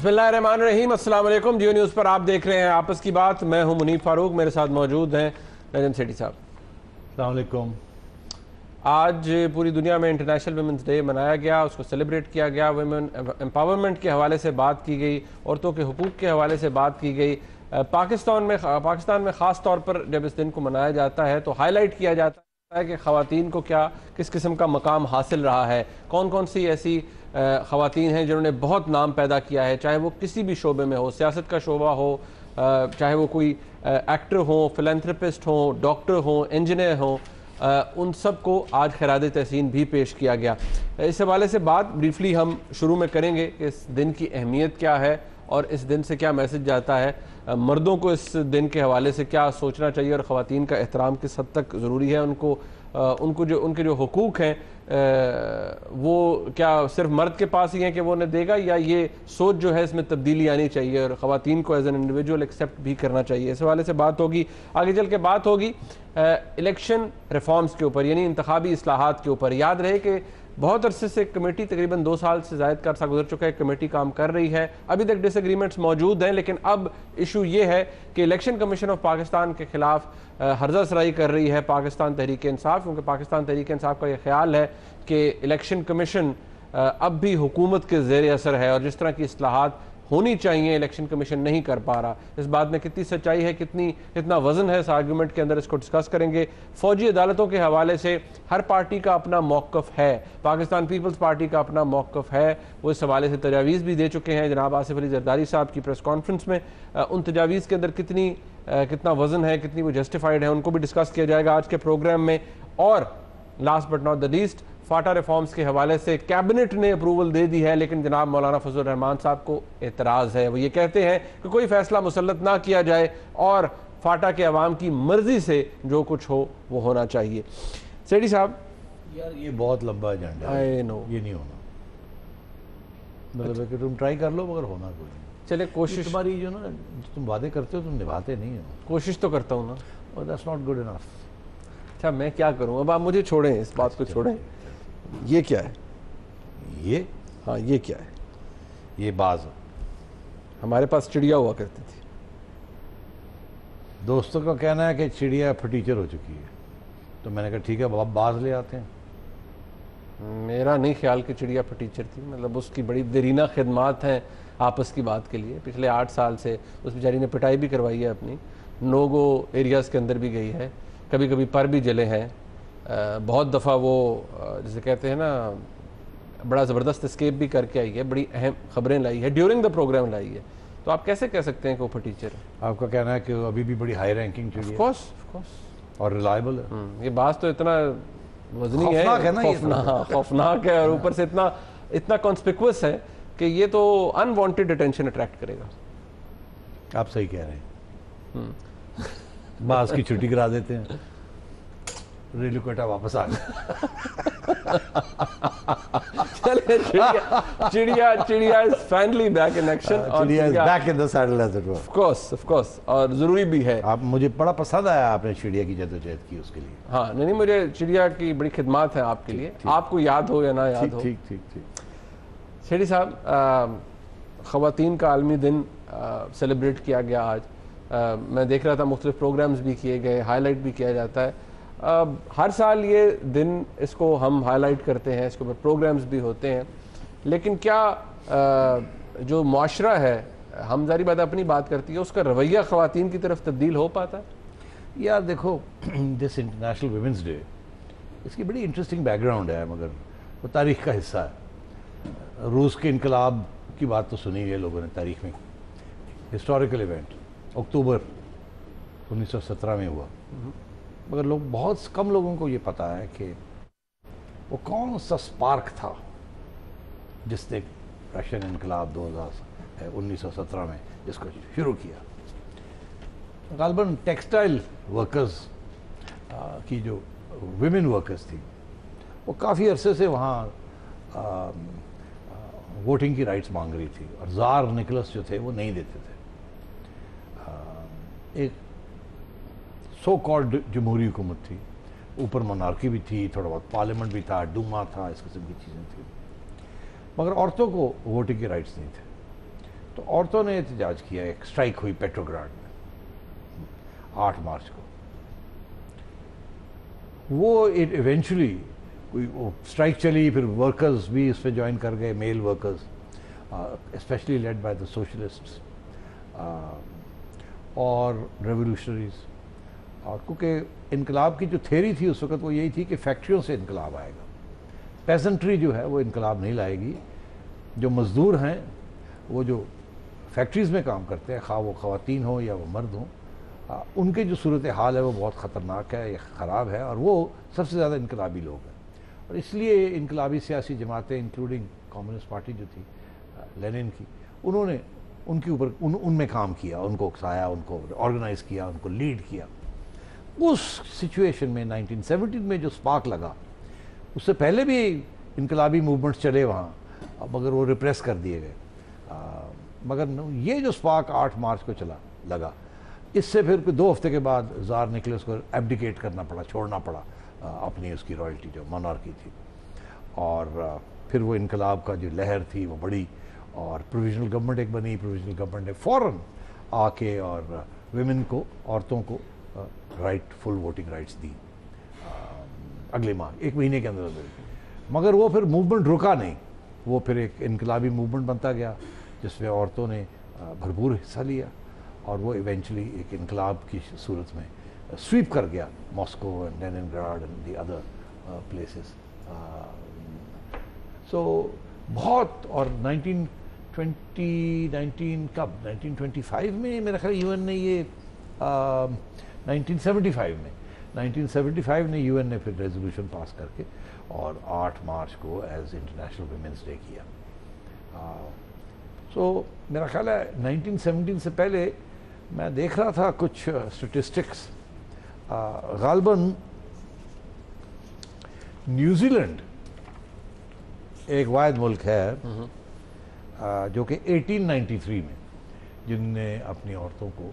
बिस्मिल्लाहिर्रहमानिर्रहीम, अस्सलाम वालेकुम। जियो न्यूज़ पर आप देख रहे हैं आपस की बात। मैं हूं मुनीफ फारूक, मेरे साथ मौजूद हैं नजम सेठी साहब। अस्सलाम वालेकुम। आज पूरी दुनिया में इंटरनेशनल वुमेंस डे मनाया गया, उसको सेलिब्रेट किया गया। वुमेन एम्पावरमेंट के हवाले से बात की गई, औरतों के हुकूक़ के हवाले से बात की गई। पाकिस्तान में ख़ास तौर पर जब इस दिन को मनाया जाता है तो हाईलाइट किया जाता है कि ख़वातीन को किस किस्म का मकाम हासिल रहा है, कौन कौन सी ऐसी ख़वातीन हैं जिन्होंने बहुत नाम पैदा किया है, चाहे वो किसी भी शोबे में हो, सियासत का शोबा हो, चाहे वो कोई एक्टर हो, फिलैंथ्रोपिस्ट हो, डॉक्टर हो, इंजीनियर हो, उन सब को आज खिराद तहसीन भी पेश किया गया। इस हवाले से बात ब्रीफली हम शुरू में करेंगे कि इस दिन की अहमियत क्या है और इस दिन से क्या मैसेज जाता है, मर्दों को इस दिन के हवाले से क्या सोचना चाहिए और ख़वातीन का एहतराम किस हद तक ज़रूरी है, उनके जो हुकूक हैं वो क्या सिर्फ मर्द के पास ही हैं कि वो उन्हें देगा, या ये सोच जो है इसमें तब्दीली आनी चाहिए और ख़वातीन को एज एन इंडिविजुअल एक्सेप्ट भी करना चाहिए। इस हवाले से बात होगी। आगे चल के बात होगी इलेक्शन रिफॉर्म्स के ऊपर, यानी इंतखाबी इस्लाहात के ऊपर। याद रहे कि बहुत अरसे से कमेटी, तकरीबन 2 साल से ज़ायद का अरसा गुजर चुका है, कमेटी काम कर रही है। अभी तक डिसएग्रीमेंट्स मौजूद हैं, लेकिन अब इशू ये है कि इलेक्शन कमीशन ऑफ पाकिस्तान के खिलाफ हर्जा सराई कर रही है पाकिस्तान तहरीक इंसाफ, क्योंकि पाकिस्तान तहरीक इंसाफ का यह ख्याल है कि इलेक्शन कमीशन अब भी हुकूमत के ज़ेर असर है और जिस तरह की इस्लाहात होनी चाहिए इलेक्शन कमीशन नहीं कर पा रहा। इस बात में कितनी सच्चाई है, कितना वजन है इस आर्गूमेंट के अंदर, इसको डिस्कस करेंगे। फौजी अदालतों के हवाले से हर पार्टी का अपना मौक़िफ़ है। पाकिस्तान पीपल्स पार्टी का अपना मौक़िफ़ है, वो इस हवाले से तजावीज़ भी दे चुके हैं। जनाब आसिफ अली जरदारी साहब की प्रेस कॉन्फ्रेंस में उन तजावीज़ के अंदर कितना वजन है, कितनी वो जस्टिफाइड है, उनको भी डिस्कस किया जाएगा आज के प्रोग्राम में। और last but not the least, Phata reforms के हवाले से कैबिनेट ने अप्रूवल दे दी है, लेकिन जनाब मौलाना फजल रहमान साहब को एतराज़ है। वो ये कहते हैं कि कोई फैसला मुसल्लत ना किया जाए और फाटा के अवाम की मर्जी से जो कुछ हो वो होना चाहिए। सेठी साहब, यार ये बहुत लंबा एजेंडा है। आई नो ये नहीं होना, मतलब है कि तुम ट्राई कर लो मगर होना कोई नहीं। चले कोशिश, तुम्हारी जो ना तुम वादे करते हो तुम निभाते नहीं हो। कोशिश तो करता हूँ ना, और दैट्स नॉट गुड इनफ। अच्छा मैं क्या करूँ, अब आप मुझे छोड़ें, इस बात को छोड़ें। ये क्या है? ये हाँ ये क्या है? ये बाज। हमारे पास चिड़िया हुआ करती थी। दोस्तों का कहना है कि चिड़िया फटीचर हो चुकी है, तो मैंने कहा ठीक है बाज ले आते हैं। मेरा नहीं ख्याल कि चिड़िया फटीचर थी, मतलब उसकी बड़ी देरीना खिदमात हैं आपस की बात के लिए। पिछले 8 साल से उस बेचारी ने पिटाई भी करवाई है अपनी, नो-गो एरियाज़ के अंदर भी गई है, कभी कभी पर भी जले हैं। बहुत दफ़ा वो जैसे कहते हैं ना, बड़ा ज़बरदस्त स्केप भी करके आई है, बड़ी अहम खबरें लाई है, ड्यूरिंग द प्रोग्राम लाई है। तो आप कैसे कह सकते हैं कि वो फटीचर है? आपका कहना है कि वो अभी भी बड़ी हाई रैंकिंग चिड़िया ऑफ कोर्स और रिलायबल है। ये बात तो इतना वजनी है, खौफनाक है, और ऊपर से इतना कॉन्स्पिक्वस है कि ये तो अनवांटेड अटेंशन अट्रैक्ट करेगा। आप सही कह रहे हैं। बाज की छुट्टी करा देते हैं, रेलू कोटा वापस आ गया। चलिए, चिड़िया is finally back in action, चिड़िया is back in the saddle as it were. Of course, और ज़रूरी भी है। आप, मुझे बड़ा पसंद आया आपने चिड़िया की जद्दोजहद की उसके लिए। हाँ नहीं, मुझे चिड़िया की बड़ी खिदमत है आपके लिए, आपको याद हो या ना याद हो। ठीक। शेरी साहब, ख़वातीन का आलमी दिन सेलिब्रेट किया गया आज। मैं देख रहा था मुख्तलिफ प्रोग्राम्स भी किए गए, हाईलाइट भी किया जाता है। हर साल ये दिन, इसको हम हाईलाइट करते हैं, इसके ऊपर प्रोग्राम्स भी होते हैं, लेकिन क्या जो मुआशरा है, हम जारी बात अपनी बात करती है, उसका रवैया ख़वातीन की तरफ तब्दील हो पाता है? यार देखो, दिस इंटरनेशनल वुमेंस डे, इसकी बड़ी इंटरेस्टिंग बैकग्राउंड है, मगर वो तारीख़ का हिस्सा है। रूस के इनकलाब की बात तो सुनी है लोगों ने तारीख़ में, हिस्टोरिकल इवेंट अक्टूबर 1917 में हुआ, मगर बहुत कम लोगों को ये पता है कि वो कौन सा स्पार्क था जिसने रशियन इनकलाब 1917 में जिसको शुरू किया। गालबन टेक्सटाइल वर्कर्स की जो विमेन वर्कर्स थी, वो काफ़ी अरसे से वहाँ वोटिंग की राइट्स मांग रही थी, और ज़ार निकोलस जो थे वो नहीं देते थे। एक सो कॉल्ड जमहूरी हुकूमत थी, ऊपर मोनार्की भी थी, थोड़ा बहुत पार्लियामेंट भी था, डूमा था, इस किस्म की चीज़ें थी, मगर औरतों को वोटिंग के राइट्स नहीं थे। तो औरतों ने एहतजाज किया, एक स्ट्राइक हुई पेट्रोग्राड में 8 मार्च को। वो इवेंचुअली कोई स्ट्राइक चली, फिर वर्कर्स भी इस पर ज्वाइन कर गए, male workers, specially led by the socialists और रेवोल्यूशनरीज। और क्योंकि इनकलाब की जो थ्योरी थी उस वक्त वो यही थी कि फैक्ट्रियों से इनकलाब आएगा, पेजेंट्री जो है वो इनकलाब नहीं लाएगी। जो मज़दूर हैं वो जो फैक्ट्रीज़ में काम करते हैं, खा वो ख़वातीन हो या वो मर्द हों, उनकी जो सूरत हाल है वो बहुत ख़तरनाक है या ख़राब है, और वो सबसे ज़्यादा इनकलाबी लोग हैं। और इसलिए इनकलाबी सियासी जमातें इंक्लूडिंग कम्युनिस्ट पार्टी जो थी लेनिन की, उन्होंने उनके ऊपर उनमें काम किया, उनको उकसाया, उनको ऑर्गेनाइज़ किया, उनको लीड किया। उस सिचुएशन में 1917 में जो स्पार्क लगा, उससे पहले भी इनकलाबी मूवमेंट्स चले वहाँ, मगर वो रिप्रेस कर दिए गए। मगर ये जो स्पार्क 8 मार्च को लगा, इससे फिर 2 हफ्ते के बाद ज़ार निकलस को एब्डिकेट करना पड़ा, छोड़ना पड़ा अपनी उसकी रॉयल्टी जो मोनार्की थी। और फिर वो इनकलाब का जो लहर थी वो बड़ी, और प्रोविजनल गवर्नमेंट एक बनी। प्रोविजनल गवर्नमेंट ने फ़ौरन आके और विमेन को, औरतों को फुल वोटिंग राइट्स दी अगले माह, 1 महीने के अंदर अंदर। मगर वो फिर मूवमेंट रुका नहीं, वो फिर एक इनकलाबी मूवमेंट बनता गया जिसमें औरतों ने भरपूर हिस्सा लिया, और वो इवेंचुअली एक इनकलाब की सूरत में स्वीप कर गया Moscow and Leningrad and the other places. So बहुत, और 1925 में मेरा ख्याल यूएन ने ये 1975 में यूएन ने फिर रेजोल्यूशन पास करके और 8 मार्च को एज इंटरनेशनल वुमेन्स डे किया। सो मेरा ख्याल है 1917 से पहले मैं देख रहा था कुछ स्टेटिस्टिक्स, गालबन न्यूजीलैंड एक वाहिद मुल्क है जो कि 1893 में जिनने अपनी औरतों को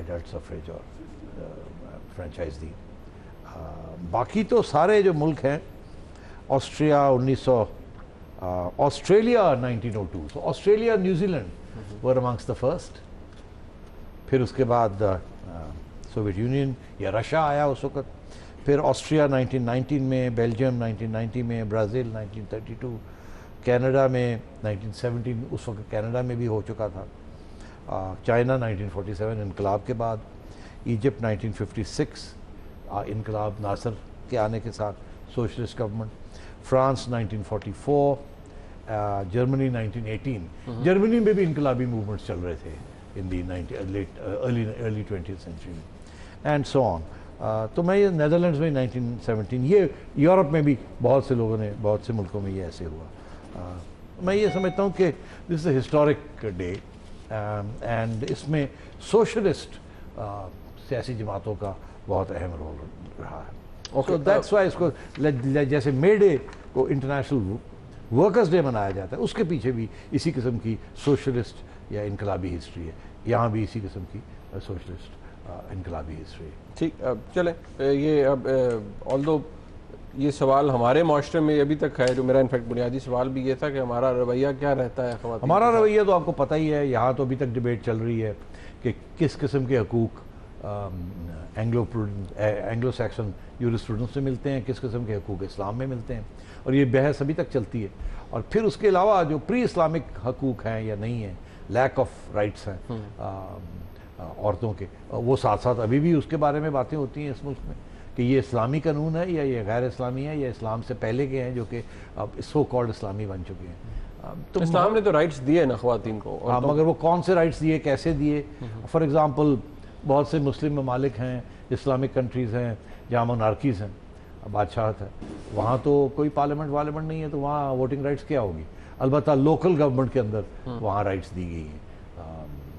एडल्ट सफरेज और फ्रेंचाइज दी। बाकी तो सारे जो मुल्क हैं, Austria 1900, Australia 1902, so Australia New Zealand were amongst the first. फिर उसके बाद सोवियत यूनियन या रशिया आया उस वक्त, फिर ऑस्ट्रिया 1919 में, बेल्जियम 1990 में, ब्राज़ील 1932, कनाडा में 1917, उस वक्त कनाडा में भी हो चुका था, चाइना 1947 इनकलाब के बाद, इजिप्ट 1956 इनकलाब नासर के आने के साथ socialist government, France 1944, Germany 1918। Germany में भी इनकलाबी मूवमेंट्स चल रहे थे इन दी अर्ली 20th सेंचुरी में, एंड सो ऑन। तो मैं ये नेदरलैंड्स में 1917, ये यूरोप में भी बहुत से लोगों ने, बहुत से मुल्कों में ये ऐसे हुआ। मैं ये समझता हूँ कि this is a historic day, and इसमें सोशलिस्ट सियासी जमातों का बहुत अहम रोल रहा है। Okay, so that's why इसको जैसे मे डे को इंटरनेशनल वर्कर्स डे मनाया जाता है, उसके पीछे भी इसी किस्म की सोशलिस्ट या इनकलाबी हिस्ट्री है। यहाँ भी इसी किस्म की सोशलिस्ट इनकलाबी हिस्ट्री है। ठीक, अब चलें, ये अब ऑल्दो ये सवाल हमारे माशरे में अभी तक है, जो मेरा इनफैक्ट बुनियादी सवाल भी ये था कि हमारा रवैया क्या रहता है ख़वातीन। हमारा रवैया तो आपको पता ही है, यहाँ तो अभी तक डिबेट चल रही है कि किस किस्म के हकूक़ एंग्लो सैक्सन यूरिस्प्रूडेंस से मिलते हैं, किस किस्म के हकूक़ इस्लाम में मिलते हैं, और ये बहस अभी तक चलती है। और फिर उसके अलावा जो प्री इस्लामिक हकूक़ हैं या नहीं हैं, लैक ऑफ राइट्स हैं औरतों के, वो साथ साथ अभी भी उसके बारे में बातें होती हैं इस मुल्क में कि ये इस्लामी कानून है या ये गैर इस्लामी है, या इस्लाम से पहले के हैं जो कि अब सो कॉल्ड इस्लामी बन चुके हैं। तो इस्लाम ने तो राइट्स दिए ना ख़वातीन को, हाँ, मगर वो कौन से राइट्स दिए, कैसे दिए? फॉर एग्ज़ाम्पल बहुत से मुस्लिम ममालिक हैं, इस्लामिक कंट्रीज़ हैं जहाँ मोनार्कीज़ हैं, बादशाहत है, वहाँ तो कोई पार्लियामेंट नहीं है, तो वहाँ वोटिंग राइट्स क्या होगी? अलबत्ता लोकल गवर्नमेंट के अंदर वहाँ राइट्स दी गई हैं,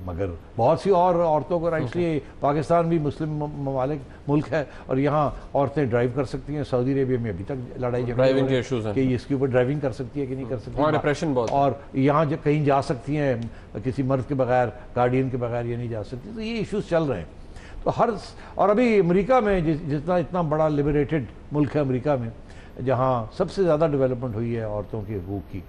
मगर बहुत सी और औरतों को राइट्स लिए। पाकिस्तान भी मुस्लिम ममालिक मुल्क है और यहाँ औरतें ड्राइव कर सकती हैं। सऊदी अरेबिया में अभी तक लड़ाई झगड़े कि इसके ऊपर ड्राइविंग कर सकती है कि नहीं कर सकती, डिप्रेशन बहुत, और यहाँ कहीं जा सकती हैं किसी मर्द के बगैर, गार्डियन के बगैर ये नहीं जा सकती। तो ये इश्यूज चल रहे हैं। तो और अभी अमेरिका में जितना इतना बड़ा लिबरेटेड मुल्क है अमेरिका में, जहाँ सबसे ज़्यादा डेवलपमेंट हुई है औरतों के हकूक़ की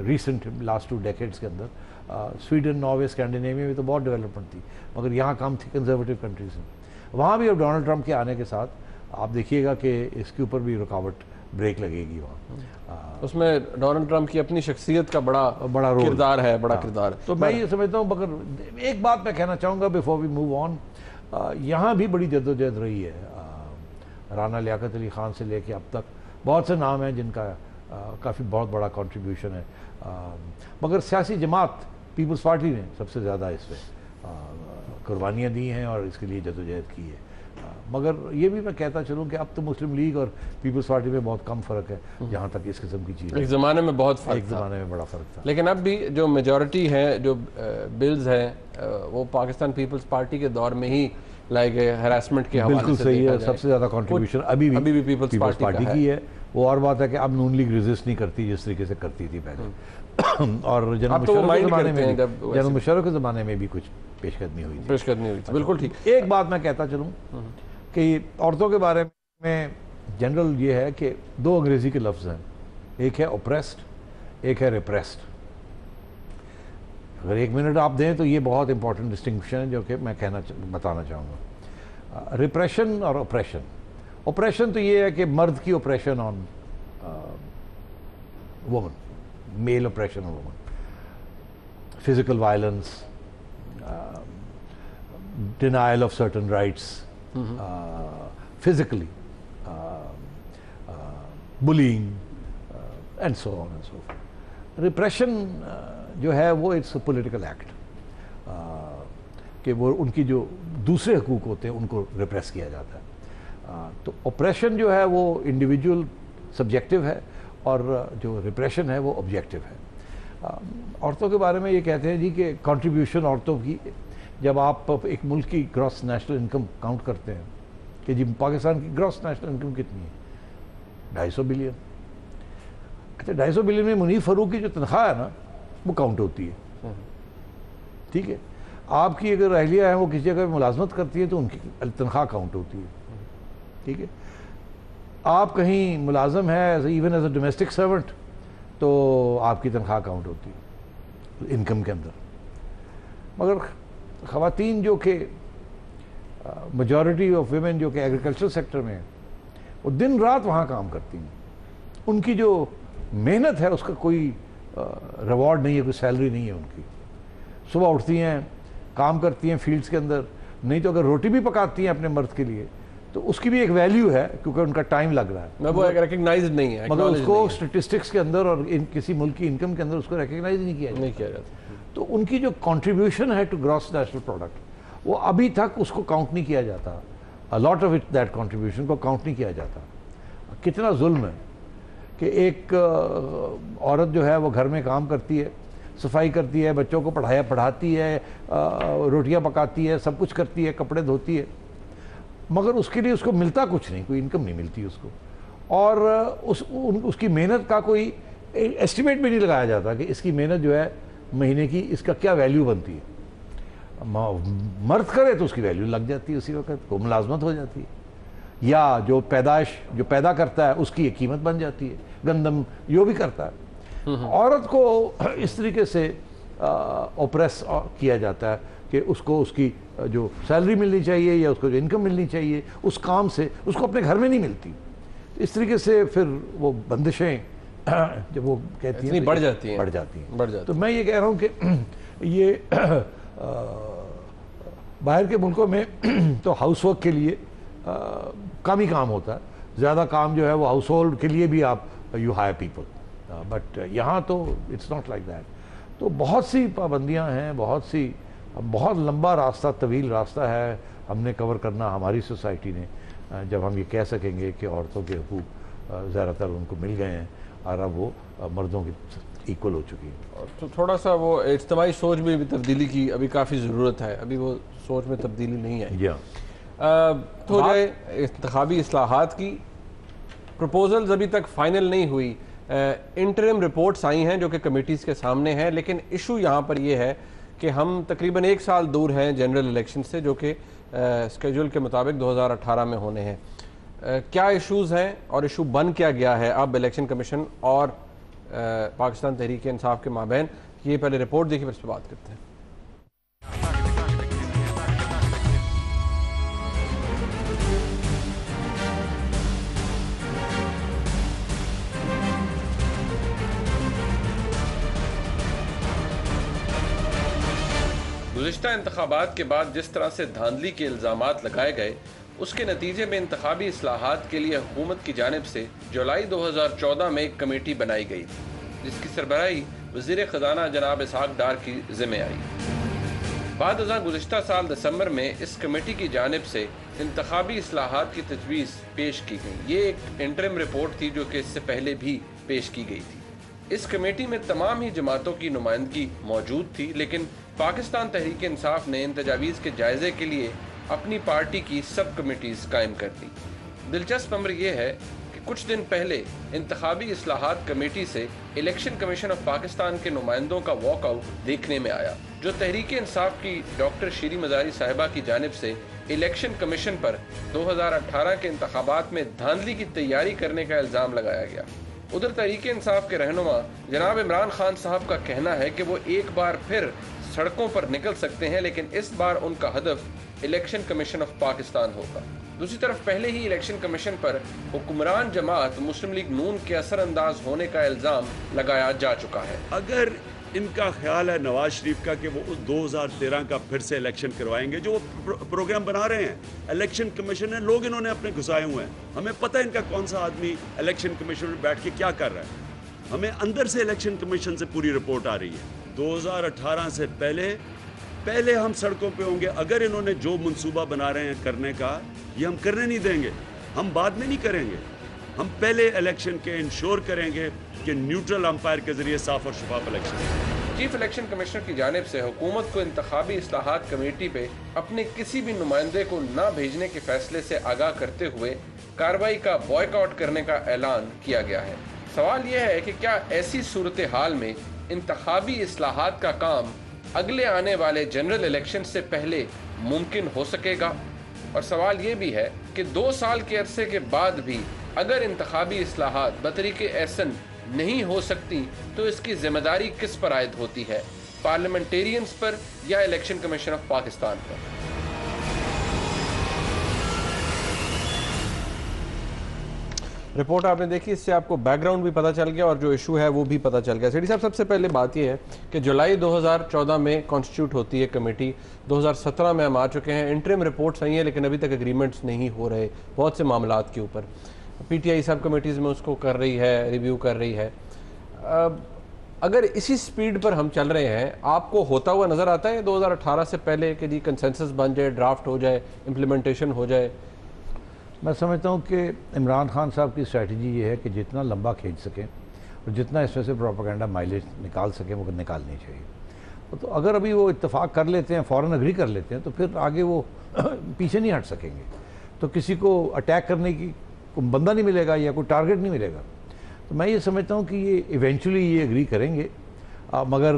रिसेंट लास्ट 2 डेकेड्स के अंदर, स्वीडन, नॉर्वे, स्कैंडिनेविया में तो बहुत डेवलपमेंट थी, मगर यहाँ कम थी कंजर्वेटिव कंट्रीज में। वहाँ भी अब डोनाल्ड ट्रंप के आने के साथ आप देखिएगा कि इसके ऊपर भी रुकावट, ब्रेक लगेगी वहाँ। उसमें डोनाल्ड ट्रंप की अपनी शख्सियत का बड़ा रोल किरदार है, बड़ा किरदार। तो मैं ये समझता हूँ, मगर एक बात मैं कहना चाहूँगा बिफोर वी मूव ऑन, यहाँ भी बड़ी जद्दोजहद रही है। राना लियाकत अली ख़ान से लेके अब तक बहुत से नाम हैं जिनका काफ़ी बहुत बड़ा कंट्रीब्यूशन है, मगर सियासी जमात पीपल्स पार्टी ने सबसे ज़्यादा इसमें कुर्बानियाँ दी हैं और इसके लिए जद्दोजहद की है। मगर ये भी मैं कहता चलूँ कि अब तो मुस्लिम लीग और पीपल्स पार्टी में बहुत कम फ़र्क है जहाँ तक इस किस्म की चीज़। एक ज़माने में बहुत फ़र्क, एक ज़माने में बड़ा फ़र्क था, लेकिन अब भी जो मेजॉरिटी है, जो बिल्स हैं, वो पाकिस्तान पीपल्स पार्टी के दौर में ही लाए गए, हरासमेंट के हवाले से। बिल्कुल सही है, सबसे ज़्यादा कंट्रीब्यूशन अभी भी पीपल्स पार्टी की है। वो और बात है कि अब नून लीग रेजिस्ट नहीं करती जिस तरीके से करती थी पहले। और जनरल मुशर्रफ के ज़माने में भी कुछ पेशकदमी हुई थी। बिल्कुल ठीक। एक बात मैं कहता चलूँ कि औरतों के बारे में जनरल ये है कि दो अंग्रेज़ी के लफ्ज़ हैं, एक है ओप्रेस्ड, एक है रिप्रेस्ड। अगर एक मिनट आप दें तो ये बहुत इंपॉर्टेंट डिस्टिंक्शन है जो कि मैं बताना चाहूँगा। रिप्रेशन और ऑपरेशन। ऑपरेशन तो ये है कि मर्द की oppression on woman, male oppression on woman, physical violence, denial of certain rights, physically, bullying, and so on and so forth. Repression जो है वो इट्स पॉलिटिकल एक्ट, कि वो उनकी जो दूसरे हकूक़ होते हैं उनको रिप्रेस किया जाता है। तो ऑपरेशन जो है वो इंडिविजुअल सब्जेक्टिव है और जो रिप्रेशन है वो ऑब्जेक्टिव है। औरतों के बारे में ये कहते हैं जी कि कंट्रीब्यूशन औरतों की, जब आप एक मुल्क की ग्रॉस नेशनल इनकम काउंट करते हैं कि जी पाकिस्तान की ग्रॉस नेशनल इनकम कितनी है, 250 बिलियन। अच्छा, 250 बिलियन में मुनीफ फ़ारूक की जो तनख्वाह है ना वो काउंट होती है, ठीक है। आपकी अगर अहलिया है वो किसी जगह मुलाजमत करती है तो उनकी तनख्वाह काउंट होती है, ठीक है। आप कहीं मुलाजम है even as a domestic servant तो आपकी तनख्वाह काउंट होती है इनकम के अंदर। मगर ख़वातीन जो कि मेजॉरिटी ऑफ वीमेन जो कि एग्रीकल्चर सेक्टर में है, वो दिन रात वहाँ काम करती हैं, उनकी जो मेहनत है उसका कोई रिवॉर्ड नहीं है, कोई सैलरी नहीं है उनकी। सुबह उठती हैं, काम करती हैं फील्ड्स के अंदर, नहीं तो अगर रोटी भी पकाती हैं अपने मर्द के लिए तो उसकी भी एक वैल्यू है क्योंकि उनका टाइम लग रहा है, वो रिकग्नाइज्ड नहीं है, मगर उसको स्टेटिस्टिक्स के अंदर और किसी मुल्क की इनकम के अंदर उसको रिकग्नाइज नहीं किया जाता। तो उनकी जो कंट्रीब्यूशन है टू ग्रॉस नेशनल प्रोडक्ट वो अभी तक उसको काउंट नहीं किया जाता। A lot of it that contribution को काउंट नहीं किया जाता। कितना जुल्म है कि एक औरत जो है वो घर में काम करती है, सफाई करती है, बच्चों को पढ़ाती है, रोटियां पकाती है, सब कुछ करती है, कपड़े धोती है, मगर उसके लिए उसको मिलता कुछ नहीं, कोई इनकम नहीं मिलती उसको। और उसकी मेहनत का कोई एस्टिमेट भी नहीं लगाया जाता कि इसकी मेहनत जो है महीने की इसका क्या वैल्यू बनती है। मर्द करे तो उसकी वैल्यू लग जाती है, उसी वक्त को मुलाजमत हो जाती है, या जो पैदा करता है उसकी एक कीमत बन जाती है, गंदम जो भी करता है। औरत को इस तरीके से ऑप्रेस किया जाता है कि उसको उसकी जो सैलरी मिलनी चाहिए या उसको जो इनकम मिलनी चाहिए उस काम से उसको अपने घर में नहीं मिलती। इस तरीके से फिर वो बंदिशें जब वो कहती हैं बढ़ जाती हैं। तो मैं ये कह रहा हूँ कि ये बाहर के मुल्कों में तो हाउसवर्क के लिए कम ही काम होता है, ज़्यादा काम जो है वो हाउस होल्ड के लिए भी आप यू हायर पीपल, बट यहाँ तो इट्स नॉट लाइक दैट। तो बहुत सी पाबंदियाँ हैं, बहुत लंबा रास्ता, तवील रास्ता है हमने कवर करना हमारी सोसाइटी ने, जब हम ये कह सकेंगे कि औरतों के हुकूक ज़्यादातर उनको मिल गए हैं और अब वो मर्दों की इक्वल हो चुकी है। तो थोड़ा सा वो इज्तिमाई सोच में भी तब्दीली की अभी काफ़ी ज़रूरत है, अभी वो सोच में तब्दीली नहीं आई। तो जाए इंतखाबी इस्लाहात की प्रपोजल्स अभी तक फ़ाइनल नहीं हुई, इंटरिम रिपोर्ट्स आई हैं जो कि कमेटीज़ के सामने हैं, लेकिन इशू यहाँ पर ये है कि हम तकरीबन 1 साल दूर हैं जनरल इलेक्शन से जो कि स्केड्यूल के मुताबिक 2018 में होने हैं। क्या इश्यूज़ हैं और इशू बन क्या गया है अब इलेक्शन कमीशन और पाकिस्तान तहरीक इंसाफ के माबैन, ये पहले रिपोर्ट देखिए, फिर इस पर बात करते हैं। गुज़िश्ता इंतखाबात के बाद जिस तरह से धांधली के इल्ज़ामात लगाए गए, उसके नतीजे में इंतखाबी इस्लाहात के लिए हुकूमत की जानिब से जुलाई 2014 में एक कमेटी बनाई गई थी, जिसकी सरबराही वज़ीर ख़ज़ाना जनाब इसहाक डार की ज़िम्मे आई। बाद अज़ां गुज़िश्ता साल दिसंबर में इस कमेटी की जानिब से इंतखाबी इस्लाहात की तजवीज़ पेश की गई। ये एक इंटरिम रिपोर्ट थी जो कि इससे पहले भी पेश की गई थी। इस कमेटी में तमाम ही जमातों की नुमाइंदगी मौजूद थी, लेकिन पाकिस्तान तहरीक इंसाफ ने इन तजावीज़ के जायज़े के लिए अपनी पार्टी की सब कमेटीज़ कायम कर दी। दिलचस्प अमर यह है कि कुछ दिन पहले इंतखाबी इस्लाहात कमेटी से इलेक्शन कमीशन ऑफ पाकिस्तान के नुमाइंदों का वॉकआउट देखने में आया, जो तहरीक इंसाफ की डॉक्टर शीरी मज़ारी साहिबा की जानिब से इलेक्शन कमीशन पर 2018 के इंतखाबात में धांधली की तैयारी करने का इल्ज़ाम लगाया गया। उधर तहरीक इंसाफ के रहनुमा जनाब इमरान खान साहब का कहना है कि वो एक बार फिर सड़कों पर निकल सकते हैं, लेकिन इस बार उनका हदफ इलेक्शन कमीशन ऑफ पाकिस्तान होगा। दूसरी तरफ पहले ही इलेक्शन कमीशन पर हुक्मरान जमात मुस्लिम लीग नून के असरअंदाज होने का इल्ज़ाम लगाया जा चुका है। अगर इनका ख्याल है नवाज शरीफ का कि वो उस 2013 का फिर से इलेक्शन करवाएंगे, जो वो प्रोग्राम बना रहे हैं, इलेक्शन कमीशन है, लोग इन्होंने अपने घुसाए हुए हैं। हमें पता है इनका कौन सा आदमी इलेक्शन कमीशन में बैठ के क्या कर रहा है। हमें अंदर से इलेक्शन कमीशन से पूरी रिपोर्ट आ रही है। 2018 से पहले हम सड़कों पे होंगे। अगर इन्होंने जो मंसूबा बना रहे हैं करने का, ये हम करने नहीं देंगे। हम बाद में नहीं करेंगे, हम पहले इलेक्शन के इंश्योर करेंगे कि न्यूट्रल अंपायर के जरिए साफ और शफाफ इलेक्शन। चीफ इलेक्शन कमिश्नर की जानिब से हुकूमत को इंतखाबी इस्लाहात कमेटी पे अपने किसी भी नुमाइंदे को न भेजने के फैसले से आगाह करते हुए कार्रवाई का बॉयकॉट करने का ऐलान किया गया है। सवाल यह है कि क्या ऐसी सूरत हाल में इंतखाबी इस्लाहात का काम अगले आने वाले जनरल इलेक्शन से पहले मुमकिन हो सकेगा? और सवाल ये भी है कि 2 साल के अरसे के बाद भी अगर इंतखाबी इस्लाहात बतरीके ऐसन नहीं हो सकती, तो इसकी जिम्मेदारी किस पर आयद होती है, पार्लियामेंटेरियंस पर या इलेक्शन कमीशन ऑफ पाकिस्तान पर? रिपोर्ट आपने देखी, इससे आपको बैकग्राउंड भी पता चल गया और जो इशू है वो भी पता चल गया। सेठी साहब, सबसे पहले बात यह है कि जुलाई 2014 में कॉन्स्टिट्यूट होती है कमेटी, 2017 में हम आ चुके हैं, इंटरिम रिपोर्ट्स आई हैं लेकिन अभी तक एग्रीमेंट्स नहीं हो रहे बहुत से मामलात के ऊपर। पीटीआई सब कमेटीज़ में उसको कर रही है, रिव्यू कर रही है। अगर इसी स्पीड पर हम चल रहे हैं, आपको होता हुआ नज़र आता है 2018 से पहले कि जी कंसेंसस बन जाए, ड्राफ्ट हो जाए, इम्प्लीमेंटेशन हो जाए? मैं समझता हूँ कि इमरान खान साहब की स्ट्रैटेजी ये है कि जितना लंबा खींच सकें और जितना इसमें से प्रोपेगेंडा माइलेज निकाल सकें वो निकालनी चाहिए। तो अगर अभी वो इत्तेफाक कर लेते हैं, फ़ौरन अग्री कर लेते हैं, तो फिर आगे वो पीछे नहीं हट सकेंगे। तो किसी को अटैक करने की कोई बंदा नहीं मिलेगा या कोई टारगेट नहीं मिलेगा। तो मैं ये समझता हूँ कि ये इवेंचुअली ये एग्री करेंगे, मगर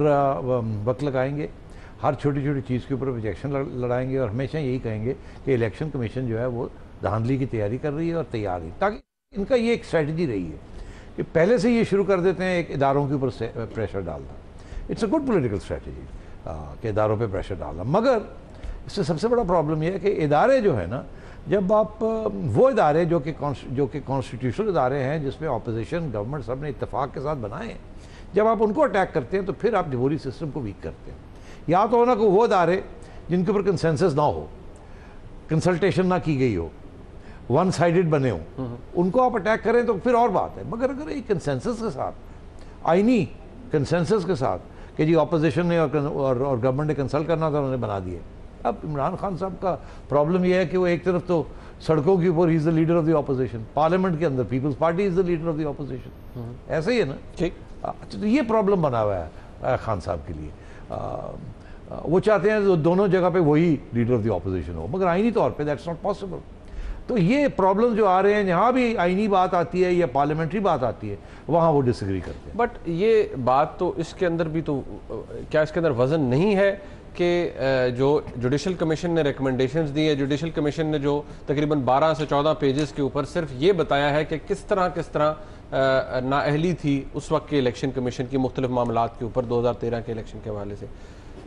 वक्त लगाएंगे, हर छोटी छोटी चीज़ के ऊपर ऑब्जेक्शन लड़ाएंगे और हमेशा यही कहेंगे कि इलेक्शन कमीशन जो है वो धांधली की तैयारी कर रही है और तैयार है। ताकि इनका ये एक स्ट्रैटेजी रही है कि पहले से ये शुरू कर देते हैं एक इदारों के ऊपर प्रेशर डालना। It's a good political strategy कि इदारों पे प्रेशर डालना। मगर इससे सबसे बड़ा प्रॉब्लम यह है कि इदारे जो है ना, जब आप वो इदारे जो कि कॉन्स्टिट्यूशनल इदारे हैं जिसमें अपोजिशन गवर्नमेंट सब ने इत्तेफाक के साथ बनाए हैं, जब आप उनको अटैक करते हैं तो फिर आप जमहूरी सिस्टम को वीक करते हैं। या तो होना कि वो इदारे जिनके ऊपर कंसेंसस ना हो, कंसल्टेशन ना की गई हो, वन साइडेड बने हो, उनको आप अटैक करें तो फिर और बात है। मगर अगर एक कंसेंसस के साथ, आईनी कंसेंसस के साथ कि जी अपोजिशन ने और गवर्नमेंट ने कंसल्ट करना था, उन्होंने बना दिए। अब इमरान खान साहब का प्रॉब्लम यह है कि वो एक तरफ तो सड़कों के ऊपर ही is the leader of the opposition, parliament के अंदर People's Party is the leader of the opposition, ऐसे ही है ना। ठीक, तो ये प्रॉब्लम बना हुआ है खान साहब के लिए। वो चाहते हैं दोनों जगह पे वही लीडर ऑफ द ऑपोजिशन हो, मगर आईनी तौर पे दैट्स नॉट पॉसिबल। तो ये प्रॉब्लम जो आ रहे हैं, जहाँ भी आईनी बात आती है या पार्लियामेंट्री बात आती है, वहाँ वो डिसएग्री करते हैं। बट ये बात तो इसके अंदर भी तो, क्या इसके अंदर वजन नहीं है कि जो जुडिशल कमीशन ने रिकमेंडेशंस दी है, जुडिशल कमीशन ने जो तकरीबन 12 से 14 पेजेस के ऊपर सिर्फ ये बताया है कि किस तरह नाअहली थी उस वक्त के इलेक्शन कमीशन की मुख्तलिफ मामलात के ऊपर 2013 के इलेक्शन के हवाले से।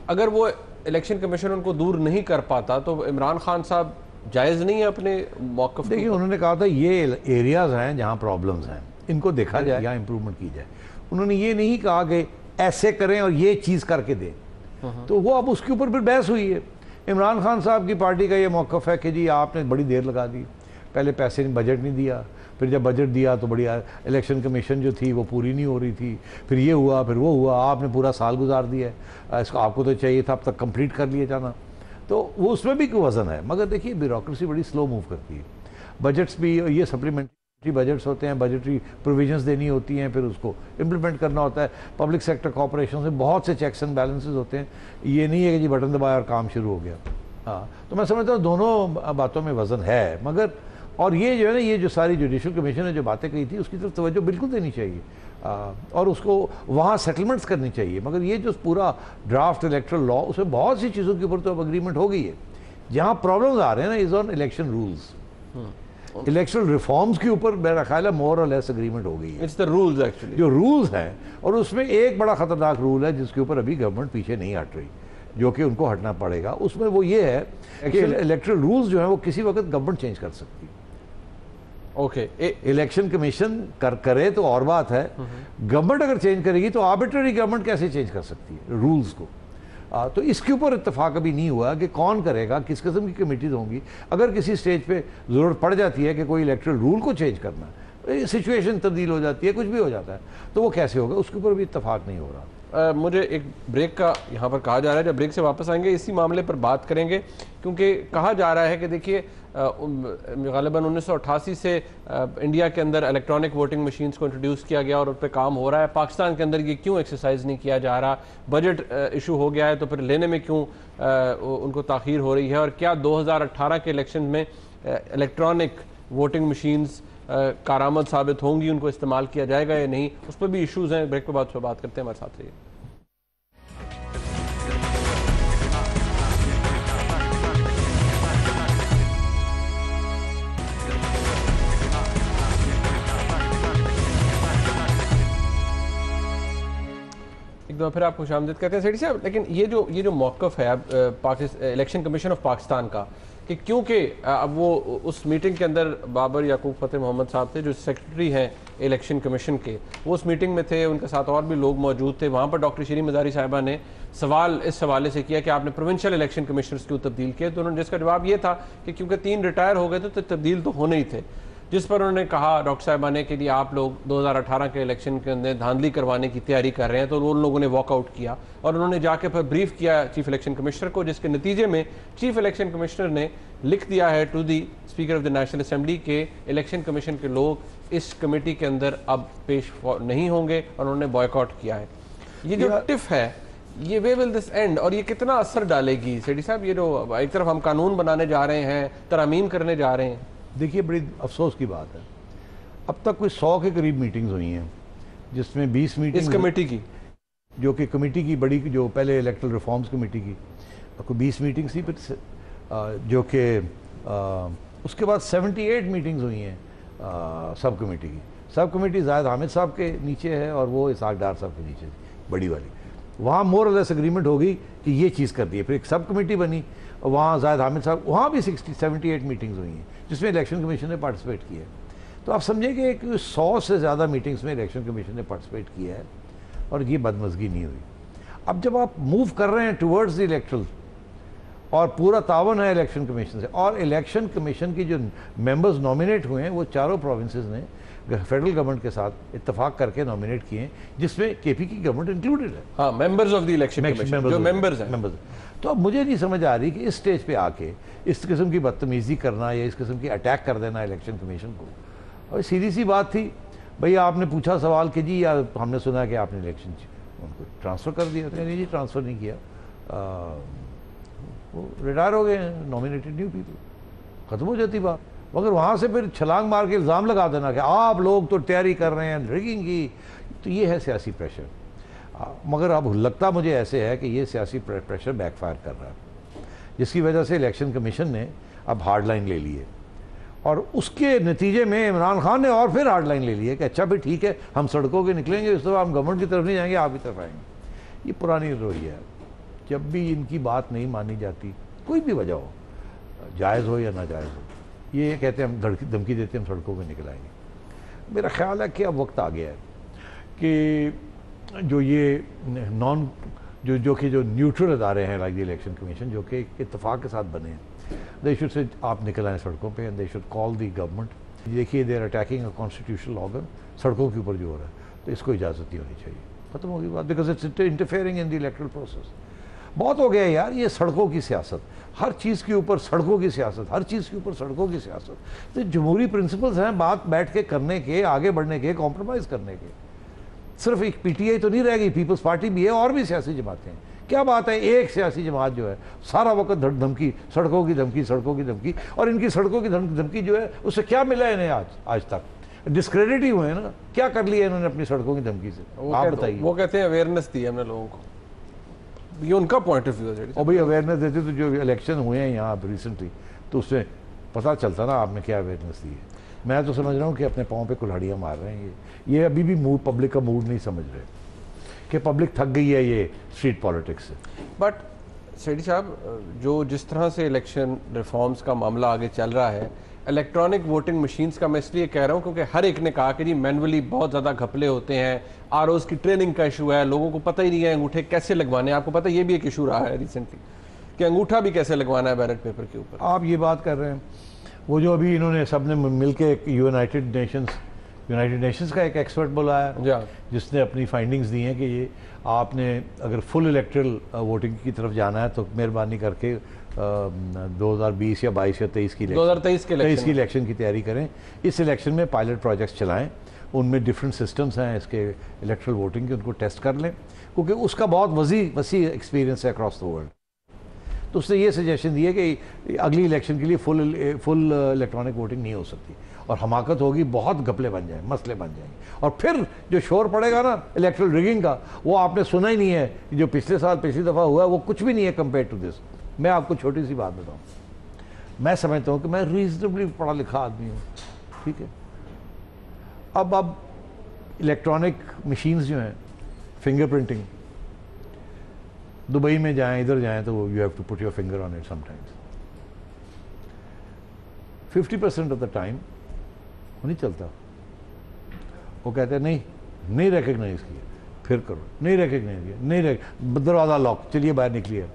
अगर वो इलेक्शन कमीशन उनको दूर नहीं कर पाता तो इमरान खान साहब जायज़ नहीं है अपने मौक़िफ़? देखिए, उन्होंने कहा था ये एरियाज़ हैं जहाँ प्रॉब्लम्स हैं, इनको देखा जाए या इम्प्रूवमेंट की जाए। उन्होंने ये नहीं कहा कि ऐसे करें और ये चीज़ करके दें। तो वो अब उसके ऊपर फिर बहस हुई है। इमरान खान साहब की पार्टी का ये मौक़िफ़ है कि जी आपने बड़ी देर लगा दी, पहले पैसे बजट नहीं दिया, फिर जब बजट दिया तो बड़ी इलेक्शन कमीशन जो थी वो पूरी नहीं हो रही थी, फिर ये हुआ फिर वो हुआ, आपने पूरा साल गुजार दिया है, इसको आपको तो चाहिए था अब तक कंप्लीट कर लिया जाना। तो वो उसमें भी कोई वज़न है। मगर देखिए, ब्यूरोक्रेसी बड़ी स्लो मूव करती है। बजट्स भी ये सप्लीमेंट्री बजट्स होते हैं, बजटरी प्रोविजंस देनी होती हैं, फिर उसको इम्प्लीमेंट करना होता है। पब्लिक सेक्टर कॉर्पोरेशन से बहुत से चेक्स एंड बैलेंसेस होते हैं। ये नहीं है कि जी बटन दबाया और काम शुरू हो गया। हाँ, तो मैं समझता हूँ दोनों बातों में वज़न है। मगर और ये जो है ना, ये जो सारी जुडिशल कमीशन ने जो बातें कही थी उसकी तरफ तवज्जो बिल्कुल देनी चाहिए और उसको वहाँ सेटलमेंट्स करनी चाहिए। मगर ये जो पूरा ड्राफ्ट इलेक्ट्रल लॉ, उसमें बहुत सी चीज़ों के ऊपर तो अब अग्रीमेंट हो गई है। जहाँ प्रॉब्लम्स आ रहे हैं ना is on election rules. Election reforms के ऊपर मेरा ख्याल है मोर और लेस अग्रीमेंट हो गई है। इट्स द रूल्स एक्चुअली, जो रूल्स हैं, और उसमें एक बड़ा ख़तरनाक रूल है जिसके ऊपर अभी गवर्नमेंट पीछे नहीं हट रही, जो कि उनको हटना पड़ेगा। उसमें वो ये है कि इलेक्ट्रल रूल्स जो है वो किसी वक्त गवर्नमेंट चेंज कर सकती है। ओके, इलेक्शन कमीशन करे तो और बात है, गवर्नमेंट अगर चेंज करेगी तो आर्बिट्ररी गवर्नमेंट कैसे चेंज कर सकती है रूल्स को। तो इसके ऊपर इत्तेफाक अभी नहीं हुआ कि कौन करेगा, किस किस्म की कमेटीज होंगी। अगर किसी स्टेज पे ज़रूरत पड़ जाती है कि कोई इलेक्ट्रल रूल को चेंज करना, सिचुएशन तब्दील हो जाती है, कुछ भी हो जाता है, तो वो कैसे होगा, उसके ऊपर भी इत्तेफाक नहीं हो रहा। मुझे एक ब्रेक का यहाँ पर कहा जा रहा है, जब ब्रेक से वापस आएंगे इसी मामले पर बात करेंगे, क्योंकि कहा जा रहा है कि देखिए ग़ालिबन 1988 से इंडिया के अंदर इलेक्ट्रॉनिक वोटिंग मशीन्स को इंट्रोड्यूस किया गया और उस पर काम हो रहा है। पाकिस्तान के अंदर ये क्यों एक्सरसाइज नहीं किया जा रहा? बजट इशू हो गया है तो फिर लेने में क्यों उनको ताख़ीर हो रही है? और क्या 2018 के इलेक्शन में इलेक्ट्रॉनिक वोटिंग मशीन्स कारामद साबित होंगी, उनको इस्तेमाल किया जाएगा या नहीं? उस पर भी इशूज़ हैं। ब्रेक के बाद बात करते हैं, हमारे साथ रहिए। एक दो फिर आप खुशामदीद करते हैं सेठी साहब। लेकिन ये जो मौक़िफ़ है अब इलेक्शन कमीशन ऑफ पाकिस्तान का, कि क्योंकि अब वो उस मीटिंग के अंदर बाबर याकूब फ़तेह मोहम्मद साहब थे जो सेक्रेटरी हैं इलेक्शन कमीशन के, वो उस मीटिंग में थे, उनके साथ और भी लोग मौजूद थे। वहाँ पर डॉक्टर शरीन मज़ारी साहिबा ने सवाल इस हवाले से किया कि आपने प्रोविंशियल इलेक्शन कमिश्नर्स क्यों तब्दील किए, तो उन्होंने जिसका जवाब ये था कि क्योंकि 3 रिटायर हो गए थे तो तब्दील तो होने ही थे। जिस पर उन्होंने कहा डॉक्टर साहिबा ने कि आप लोग 2018 के इलेक्शन के अंदर धांधली करवाने की तैयारी कर रहे हैं, तो उन लोगों ने वॉकआउट किया और उन्होंने जाके फिर ब्रीफ किया चीफ इलेक्शन कमिश्नर को, जिसके नतीजे में चीफ इलेक्शन कमिश्नर ने लिख दिया है to the speaker of the National Assembly के इलेक्शन कमीशन के लोग इस कमेटी के अंदर अब पेश नहीं होंगे और उन्होंने बॉयकॉट किया है। ये जो टिफ है, ये वे विल दिस एंड, और ये कितना असर डालेगी सेठी साहब? ये जो एक तरफ हम कानून बनाने जा रहे हैं, तरमीम करने जा रहे हैं। देखिए, बड़ी अफसोस की बात है, अब तक कोई 100 के करीब मीटिंग्स हुई हैं, जिसमें 20 मीटिंग इस कमेटी की, जो कि कमेटी की बड़ी, जो पहले इलेक्ट्रल रिफॉर्म्स कमेटी की कोई 20 मीटिंग्स थी, फिर जो कि उसके बाद 78 मीटिंग्स हुई हैं सब कमेटी की। सब कमेटी ज़ाहिद हामिद साहब के नीचे है और वो इसाक डार साहब के नीचे, बड़ी वाली। वहाँ मोर और लेस एग्रीमेंट हो गई कि ये चीज़ कर दी है। फिर एक सब कमेटी बनी, वहाँ ज़ाहिद हामिद साहब, वहाँ भी 78 मीटिंग्स हुई हैं जिसमें इलेक्शन कमीशन ने पार्टिसिपेट किया है। तो आप समझें कि 100 से ज़्यादा मीटिंग्स में इलेक्शन कमीशन ने पार्टिसिपेट किया है और ये बदमज़गी नहीं हुई। अब जब आप मूव कर रहे हैं टुवर्ड्स द इलेक्ट्रल और पूरा तावन है इलेक्शन कमीशन से, और इलेक्शन कमीशन की जो मेंबर्स नॉमिनेट हुए हैं वो चारों प्रोविंसेस ने फेडरल गवर्नमेंट के साथ इत्तेफाक करके नॉमिनेट किए हैं, जिसमें केपी की गवर्नमेंट इंक्लूडेड है। हाँ, members of the election commission, जो मेंबर्स हैं। तो अब मुझे नहीं समझ आ रही कि इस स्टेज पे आके इस किस्म की बदतमीज़ी करना या इस किस्म की अटैक कर देना इलेक्शन कमीशन को। और सीधी सी बात थी, भैया आपने पूछा सवाल कि जी, या हमने सुना कि आपने इलेक्शन उनको ट्रांसफ़र कर दिया। तो नहीं जी, ट्रांसफ़र नहीं किया, वो रिटायर हो गए हैं, नॉमिनेटेड न्यू पीपल, ख़त्म हो जाती बात। मगर वहाँ से फिर छलांग मार के इल्ज़ाम लगा देना कि आप लोग तो तैयारी कर रहे हैं रिगिंग की, तो ये है सियासी प्रेशर। मगर अब लगता मुझे ऐसे है कि ये सियासी प्रेशर बैकफायर कर रहा है, जिसकी वजह से इलेक्शन कमीशन ने अब हार्ड लाइन ले ली है, और उसके नतीजे में इमरान खान ने और फिर हार्ड लाइन ले ली है कि अच्छा भी ठीक है, हम सड़कों के निकलेंगे, इस दफ़ा हम गवर्नमेंट की तरफ नहीं जाएंगे, आप की तरफ आएंगे। ये पुरानी रवैया है, जब भी इनकी बात नहीं मानी जाती, कोई भी वजह हो, जायज़ हो या नाजायज़ हो, ये कहते हैं हम धमकी देते हैं हम सड़कों पर निकल आएंगे। मेरा ख्याल है कि अब वक्त आ गया है कि जो ये नॉन जो न्यूट्रल अदारे हैं लाइक द इलेक्शन कमीशन, जो कि इत्तेफाक के साथ बने हैं, दे शुड से आप निकल आए सड़कों पे and they should call the government. देखिए they are attacking a constitutional organ, सड़कों के ऊपर जो हो रहा है, तो इसको इजाज़त नहीं होनी चाहिए, खत्म होगी बात, because it's interfering in the electoral process. बहुत हो गया यार ये सड़कों की सियासत, हर चीज़ के ऊपर सड़कों की सियासत, हर चीज़ के ऊपर सड़कों की सियासत। तो जमहूरी प्रिंसिपल्स हैं बात बैठ के करने के, आगे बढ़ने के, कॉम्प्रोमाइज़ करने के। सिर्फ एक पीटीआई तो नहीं रह गई, पीपल्स पार्टी भी है, और भी सियासी जमातें हैं। क्या बात है, एक सियासी जमात जो है सारा वक्त धमकी, सड़कों की धमकी, सड़कों की धमकी, और इनकी सड़कों की धमकी जो है उससे क्या मिला है इन्हें आज तक? डिस्क्रेडिट ही हुए हैं ना, क्या कर लिया इन्होंने अपनी सड़कों की धमकी से, आप बताइए। वो कहते हैं अवेयरनेस दी हमने लोगों को, ये उनका पॉइंट ऑफ व्यू है। और भाई अवेयरनेस देते तो जो इलेक्शन हुए हैं यहाँ रिसेंटली, तो उससे पता चलता ना आपने क्या अवेयरनेस दी है। मैं तो समझ रहा हूँ कि अपने पाँव पे कुल्हाड़ियाँ मार रहे हैं ये अभी भी मूड, पब्लिक का मूड नहीं समझ रहे कि पब्लिक थक गई है ये स्ट्रीट पॉलिटिक्स से। बट सेठी साहब, जो जिस तरह से इलेक्शन रिफॉर्म्स का मामला आगे चल रहा है, इलेक्ट्रॉनिक वोटिंग मशीन्स का मैं इसलिए कह रहा हूँ क्योंकि हर एक ने कहा कि जी मैनुअली बहुत ज़्यादा घपले होते हैं, आरओज़ की ट्रेनिंग का इशू है, लोगों को पता ही नहीं है अंगूठे कैसे लगवाने हैं। आपको पता है ये भी एक इशू रहा है रिसेंटली कि अंगूठा भी कैसे लगवाना है बैलेट पेपर के ऊपर। आप ये बात कर रहे हैं, वो जो अभी इन्होंने सब ने मिल के एक यूनाइटेड नेशंस का एक एक्सपर्ट बुलाया जिसने अपनी फाइंडिंग्स दी हैं कि ये आपने अगर फुल इलेक्ट्रल वोटिंग की तरफ जाना है तो मेहरबानी करके 2020 या 22 या 23 की 2023 की इलेक्शन की तैयारी करें। इस इलेक्शन में पायलट प्रोजेक्ट्स चलाएं, उनमें डिफरेंट सिस्टम्स हैं इसके इलेक्ट्रल वोटिंग के, उनको टेस्ट कर लें, क्योंकि उसका बहुत वसी एक्सपीरियंस है अक्रॉस द वर्ल्ड। तो उसने ये सजेशन दी है कि अगली इलेक्शन के लिए फुल इलेक्ट्रॉनिक वोटिंग नहीं हो सकती, और हमाकत होगी, बहुत घपले बन जाएंगे, मसले बन जाएंगे, और फिर जो शोर पड़ेगा ना इलेक्ट्रल रिगिंग का, वो आपने सुना ही नहीं है। जो पिछली दफ़ा हुआ है वो कुछ भी नहीं है कंपेयर टू दिस। मैं आपको छोटी सी बात बताऊँ, मैं समझता हूँ कि मैं रीजनेबली पढ़ा लिखा आदमी हूँ, ठीक है। अब इलेक्ट्रॉनिक मशीन्स जो हैं, फिंगरप्रिंटिंग, दुबई में जाएं, इधर जाएं, तो you have to put your finger on it sometimes. 50% of the time वो नहीं चलता। वो कहते हैं नहीं रिकग्नाइज किया, फिर करो, नहीं रिकग्नाइज किया, दरवाज़ा लॉक, चलिए बाहर निकलिए,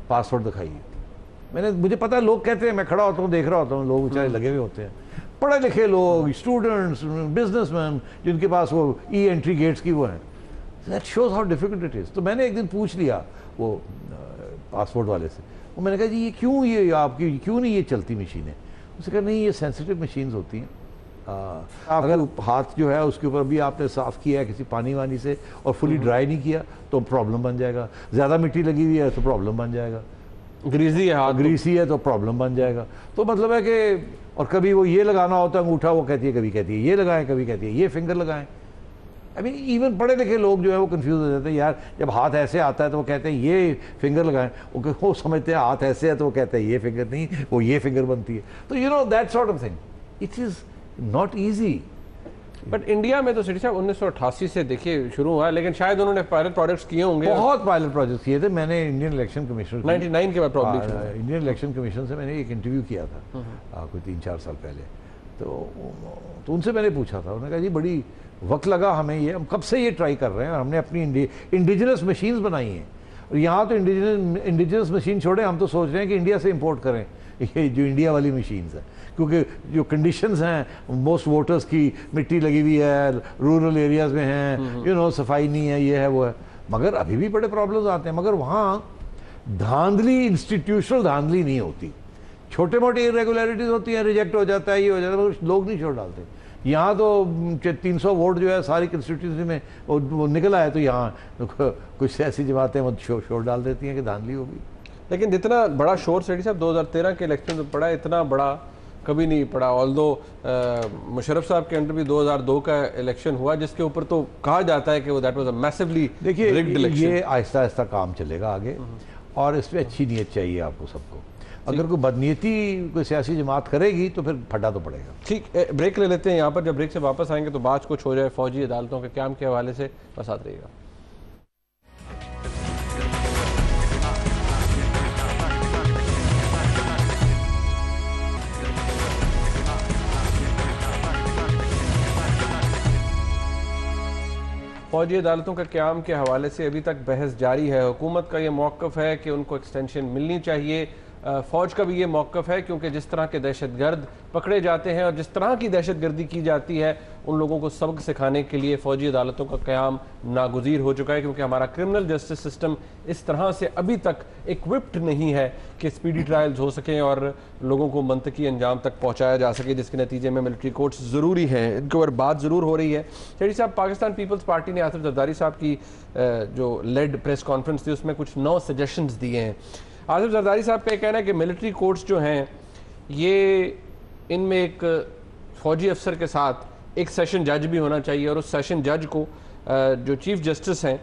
पासवर्ड दिखाइए। मुझे पता है, लोग कहते हैं, मैं खड़ा होता हूँ देख रहा होता हूँ, लोग बेचारे लगे हुए होते हैं, पढ़े लिखे लोग, स्टूडेंट्स, बिजनेसमैन, जिनके पास वो ई एंट्री गेट्स की वो हैं। That shows how difficult it is. तो मैंने एक दिन पूछ लिया वो पासपोर्ट वाले से, वो मैंने कहा जी ये क्यों नहीं ये चलती मशीनें? उसने कहा नहीं, ये सेंसिटिव मशीन्स होती हैं, अगर हाथ जो है उसके ऊपर भी आपने साफ़ किया है किसी पानी वानी से और फुली ड्राई नहीं किया तो प्रॉब्लम बन जाएगा, ज़्यादा मिट्टी लगी हुई है तो प्रॉब्लम बन जाएगा, ग्रीसी है तो प्रॉब्लम बन जाएगा। तो मतलब है कि, और कभी वो ये लगाना होता है अंगूठा, वो कहती है, कभी कहती है ये लगाएं, कभी कहती है ये फिंगर लगाएं। आई मीन इवन पढ़े लिखे लोग जो है वो कंफ्यूज हो जाते हैं। यार जब हाथ ऐसे आता है तो वो कहते हैं ये फिंगर लगाएं, वो समझते हैं हाथ ऐसे है तो वो कहते हैं ये फिंगर नहीं, वो ये फिंगर बनती है। तो you know that sort of thing, it is not easy. But India में तो सिटी साहब 1988 से देखिए शुरू हुआ है, लेकिन शायद उन्होंने पायलट प्रोजेक्ट्स किए होंगे, बहुत पायलट प्रोजेक्ट्स किए थे। मैंने इंडियन इलेक्शन कमीशन 99 के बाद प्रॉब्लम, इंडियन इलेक्शन कमीशन से मैंने एक इंटरव्यू किया था कोई 3-4 साल पहले। तो उनसे मैंने पूछा था, उन्होंने कहा जी बड़ी वक्त लगा हमें, ये हम कब से ये ट्राई कर रहे हैं, हमने अपनी इंडिजिनस मशीन्स बनाई हैं, और यहाँ तो इंडिजिनस मशीन छोड़े, हम तो सोच रहे हैं कि इंडिया से इंपोर्ट करें ये जो इंडिया वाली मशीन्स हैं, क्योंकि जो कंडीशंस हैं मोस्ट वोटर्स की, मिट्टी लगी हुई है, रूरल एरियाज़ में हैं, यू नो सफाई नहीं है, ये है वो है, मगर अभी भी बड़े प्रॉब्लम्स आते हैं। मगर वहाँ धांधली, इंस्टीट्यूशनल धांधली नहीं होती, छोटे मोटे इरेगुलरिटीज़ होती हैं, रिजेक्ट हो जाता है, ये हो जाता है, मगर लोग नहीं छोड़ डालते। यहाँ तो 300 वोट जो है सारी कंस्टिट्यूंसी में वो निकला है, तो यहाँ कुछ ऐसी जमातें वो शोर डाल देती हैं कि धांधली होगी। लेकिन जितना बड़ा शोर सेठी साहब 2013 के इलेक्शन में पड़ा, इतना बड़ा कभी नहीं पड़ा। ऑल्दो मुशर्रफ साहब के अंडर भी 2002 का इलेक्शन हुआ, जिसके ऊपर तो कहा जाता है कि वो that was a massively rigged election. ये आहिस्ता आहिस्ता काम चलेगा आगे, और इस पर अच्छी नीयत चाहिए आपको सबको। अगर कोई बदनीयती कोई सियासी जमात करेगी तो फिर फटा तो पड़ेगा। ठीक, ब्रेक ले लेते हैं यहाँ पर। जब ब्रेक से वापस आएंगे तो बात कुछ हो जाए फौजी अदालतों के क़याम के हवाले से। बस साथ रहिएगा। फौजी अदालतों का क़याम के हवाले से अभी तक बहस जारी है। हुकूमत का ये मौक़िफ़ है कि उनको एक्सटेंशन मिलनी चाहिए। फ़ौज का भी ये मौक़िफ़ है, क्योंकि जिस तरह के दहशतगर्द पकड़े जाते हैं और जिस तरह की दहशतगर्दी की जाती है, उन लोगों को सबक सिखाने के लिए फ़ौजी अदालतों का क़याम नागुज़ीर हो चुका है, क्योंकि हमारा क्रिमिनल जस्टिस सिस्टम इस तरह से अभी तक इक्विप्ड नहीं है कि स्पीडी ट्रायल्स हो सकें और लोगों को मंतकी अंजाम तक पहुँचाया जा सके, जिसके नतीजे में मिलिट्री कोर्ट्स ज़रूरी हैं। इनके ऊपर बात ज़रूर हो रही है। शेरी साहब, पाकिस्तान पीपल्स पार्टी ने आसिफ जरदारी साहब की जो लेड प्रेस कॉन्फ्रेंस थी उसमें कुछ 9 सजेशंस दिए हैं। आसिफ जरदारी साहब का ये कहना है कि मिलिट्री कोर्ट्स जो हैं ये इनमें एक फ़ौजी अफसर के साथ एक सेशन जज भी होना चाहिए, और उस सेशन जज को जो चीफ़ जस्टिस हैं